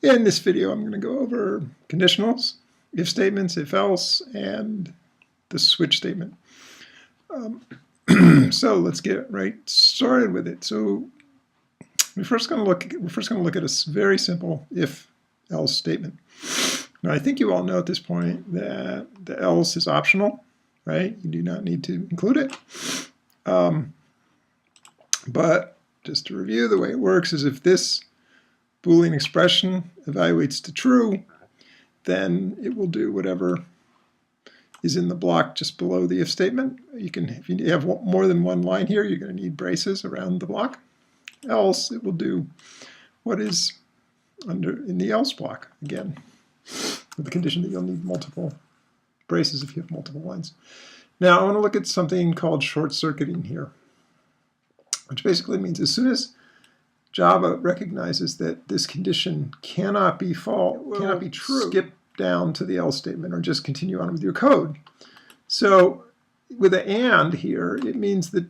In this video, I'm going to go over conditionals, if statements, if else, and the switch statement. So let's get right started with it. So we're first going to look at a very simple if else statement. Now I think you all know at this point that the else is optional, right? You do not need to include it. But just to review, the way it works is if this Boolean expression evaluates to true, then it will do whatever is in the block just below the if statement. If you have more than one line here, you're going to need braces around the block. Else, it will do what is in the else block, again, with the condition that you'll need multiple braces if you have multiple lines. Now, I want to look at something called short-circuiting here, which basically means as soon as Java recognizes that this condition cannot be true, skip down to the else statement or just continue on with your code. So with an and here, it means that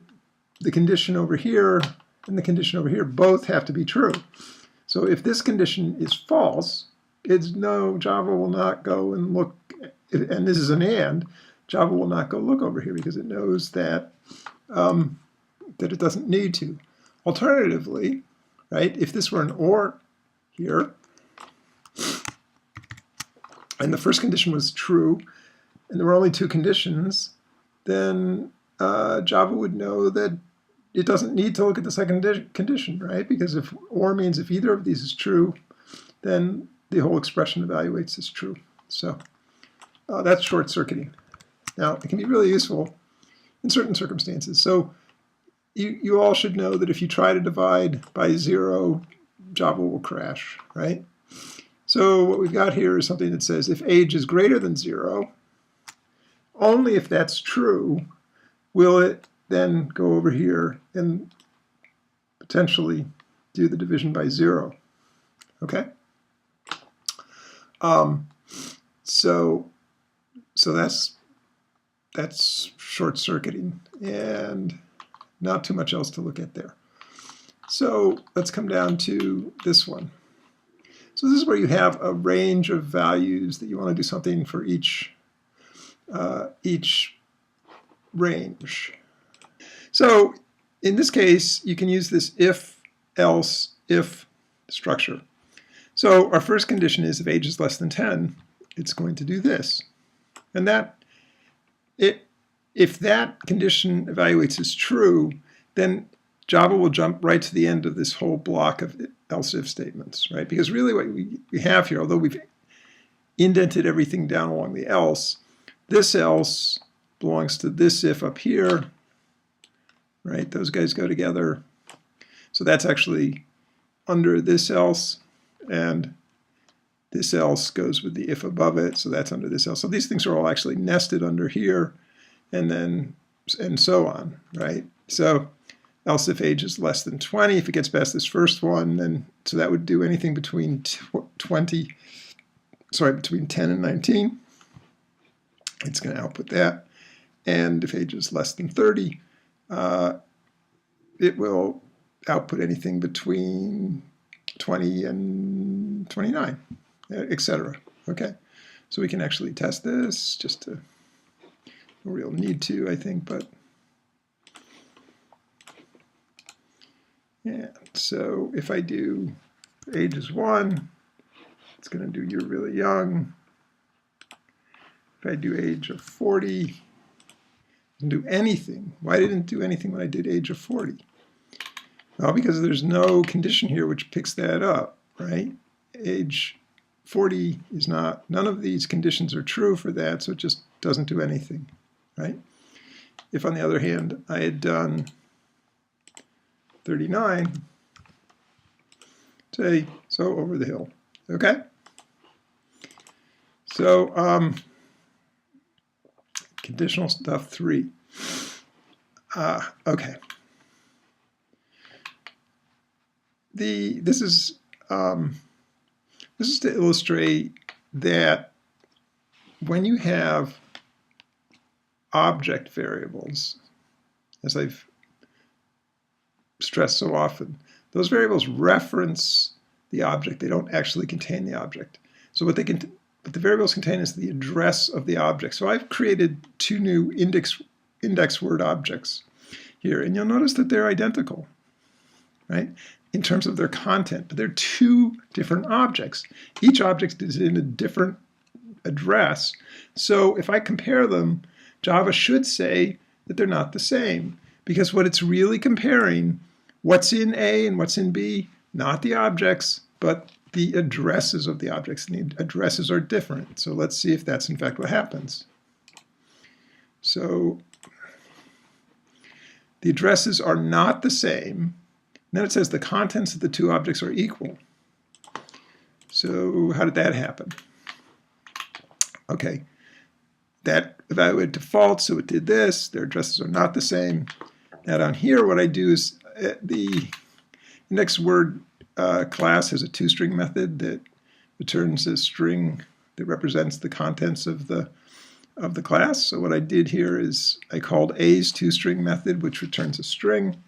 the condition over here and the condition over here both have to be true. So if this condition is false, Java will not go and look, and this is an and, Java will not go look over here because it knows that, that it doesn't need to. Alternatively, right, if this were an or here, and the first condition was true, and there were only two conditions, then Java would know that it doesn't need to look at the second condition, right? Because if or means if either of these is true, then the whole expression evaluates as true. So that's short-circuiting. Now, it can be really useful in certain circumstances. So you all should know that if you try to divide by 0, Java will crash, right? So what we've got here is something that says if age is greater than 0, only if that's true will it then go over here and potentially do the division by 0. Okay? So that's short-circuiting and not too much else to look at there. So let's come down to this one. So this is where you have a range of values that you want to do something for each range. So in this case, you can use this if, else, if structure. So our first condition is if age is less than 10, it's going to do this. And if that condition evaluates as true, then Java will jump right to the end of this whole block of else-if statements, right? Because really what we have here, although we've indented everything down along the else, this else belongs to this if up here, right? Those guys go together. So that's actually under this else, and this else goes with the if above it, so that's under this else. So these things are all actually nested under here, and so on, right? So else if age is less than 20, if it gets past this first one, then so that would do anything between between 10 and 19. It's going to output that. And if age is less than 30, it will output anything between 20 and 29, etc. Okay, so we can actually test this just to, no real need to, I think, but yeah. So if I do age is 1, it's going to do you're really young. If I do age of 40, it doesn't do anything. Why didn't it do anything when I did age of 40? Well, because there's no condition here which picks that up, right? Age 40 is not, none of these conditions are true for that, so it just doesn't do anything, right? If, on the other hand, I had done 39, say, so over the hill, okay? So, conditional stuff 3. Okay. This is to illustrate that when you have object variables, as I've stressed so often, those variables reference the object. They don't actually contain the object. So what the variables contain is the address of the object. So I've created two new index word objects here, and you'll notice that they're identical, right, in terms of their content, but they're two different objects. Each object is in a different address. So if I compare them, Java should say that they're not the same, because what it's really comparing, what's in A and what's in B, not the objects, but the addresses of the objects, and the addresses are different. So let's see if that's in fact what happens. So the addresses are not the same. And then it says the contents of the two objects are equal. So how did that happen? Okay, that evaluated to false, so it did this. Their addresses are not the same. Now down here, what I do is the index word class has a toString method that returns a string that represents the contents of the class. So what I did here is I called A's toString method, which returns a string.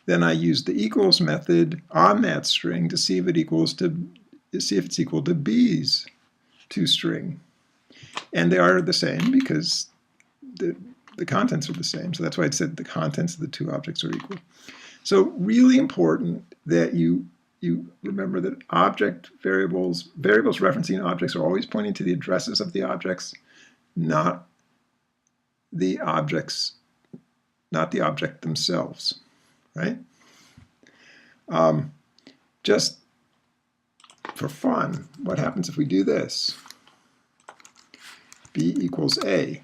Then I used the equals method on that string to see if it's equal to B's toString. And they are the same because the contents are the same. So that's why it said the contents of the two objects are equal. So really important that you remember that object variables referencing objects are always pointing to the addresses of the objects, not the objects, not the object themselves, right? Just for fun, what happens if we do this? B equals A.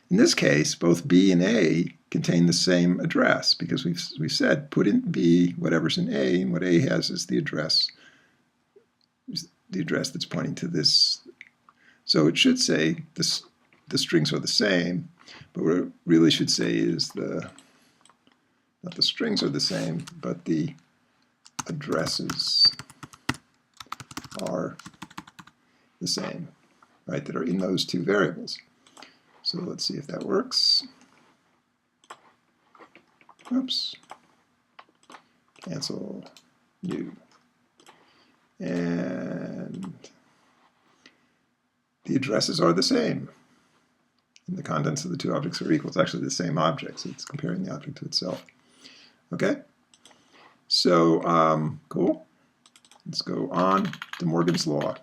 In this case, both B and A contain the same address because we've said put in B whatever's in A, and what A has is the address that's pointing to this. So it should say the strings are the same, but what it really should say is not the strings are the same, but the addresses are the same, right, that are in those two variables. So let's see if that works. Oops. Cancel new. And the addresses are the same. And the contents of the two objects are equal. It's actually the same object, so it's comparing the object to itself. Okay? So, cool. Let's go on to Morgan's Law.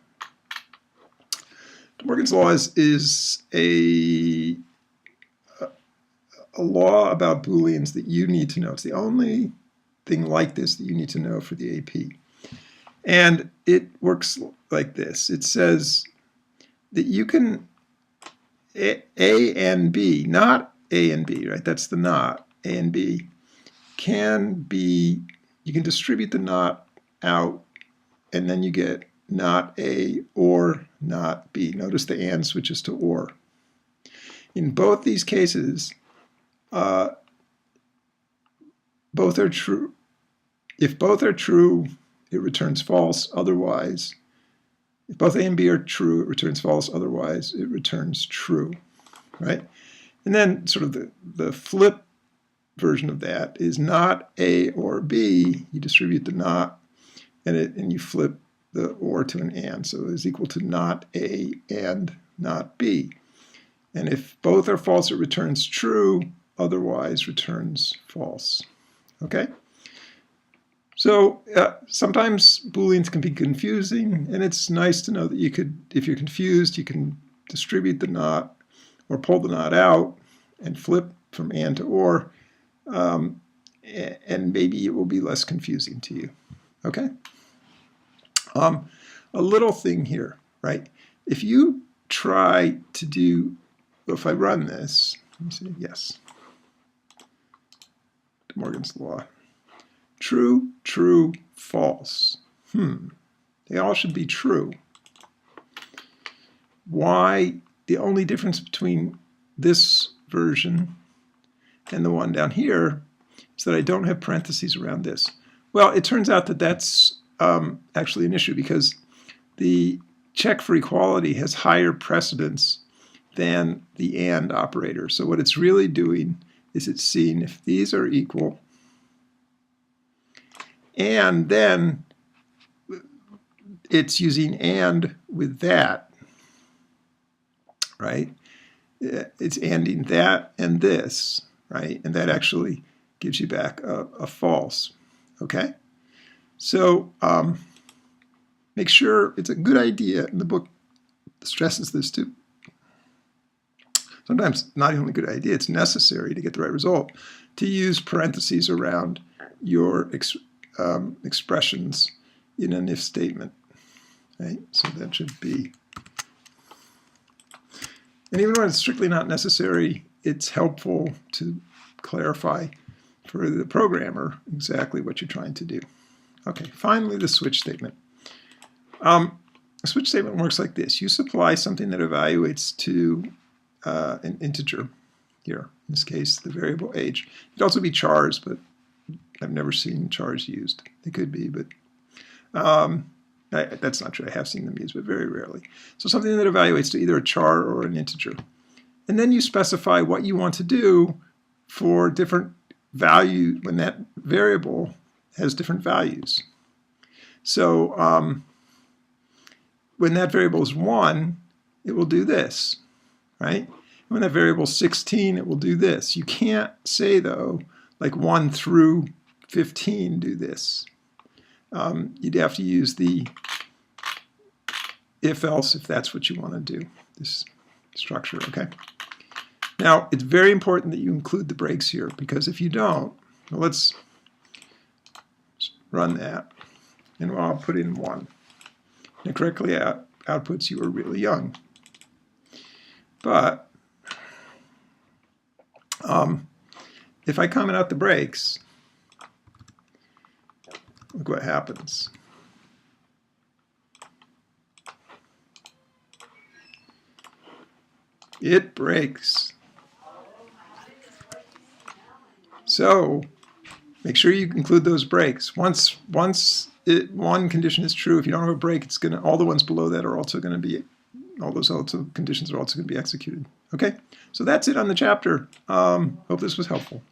Morgan's Law is a law about Booleans that you need to know. It's the only thing like this that you need to know for the AP. And it works like this. It says that you can A and B, not A and B, right? That's the not. A and B can be, you can distribute the not out, and then you get not A or not B. Notice the and switches to or. In both these cases, both are true. If both are true, it returns false. Otherwise, if both A and B are true, it returns false. Otherwise, it returns true, right? And then sort of the flip version of that is not A or B. You distribute the not, and you flip the or to an and. So it is equal to not A and not B. And if both are false, it returns true. Otherwise, returns false. Okay? So sometimes Booleans can be confusing, and it's nice to know that you could, if you're confused, you can distribute the not or pull the not out and flip from and to or, and maybe it will be less confusing to you. Okay? A little thing here, right? If you try to do, if I run this, let me see, yes, Morgan's Law. True, true, false. They all should be true. Why? The only difference between this version and the one down here is that I don't have parentheses around this. Well, it turns out that that's actually an issue because the check for equality has higher precedence than the and operator. So what it's really doing is it's seeing if these are equal And then it's using and with that, right? It's anding that and this, right? And that actually gives you back a false, okay? So make sure it's a good idea, and the book stresses this too. Sometimes not only a good idea, it's necessary to get the right result, to use parentheses around your expressions in an if statement, right? So that should be, and even when it's strictly not necessary, it's helpful to clarify for the programmer exactly what you're trying to do. Okay, finally the switch statement. A switch statement works like this. You supply something that evaluates to an integer here, in this case the variable age. It could also be chars, but I've never seen chars used. They could be, but that's not true. I have seen them used, but very rarely. So something that evaluates to either a char or an integer. And then you specify what you want to do for different values when that variable has different values. So when that variable is 1, it will do this, right? When that variable is 16, it will do this. You can't say, though, like 1 through 15 do this. You'd have to use the if-else if that's what you want to do, this structure, okay? Now, it's very important that you include the breaks here, because if you don't, well, let's run that, and I'll put in 1. And it correctly outputs you are really young. But if I comment out the breaks, look what happens. It breaks. So make sure you include those breaks. Once one condition is true, if you don't have a break, it's going to, all the ones below that are also going to be, all those also conditions are also going to be executed. Okay, so that's it on the chapter. Hope this was helpful.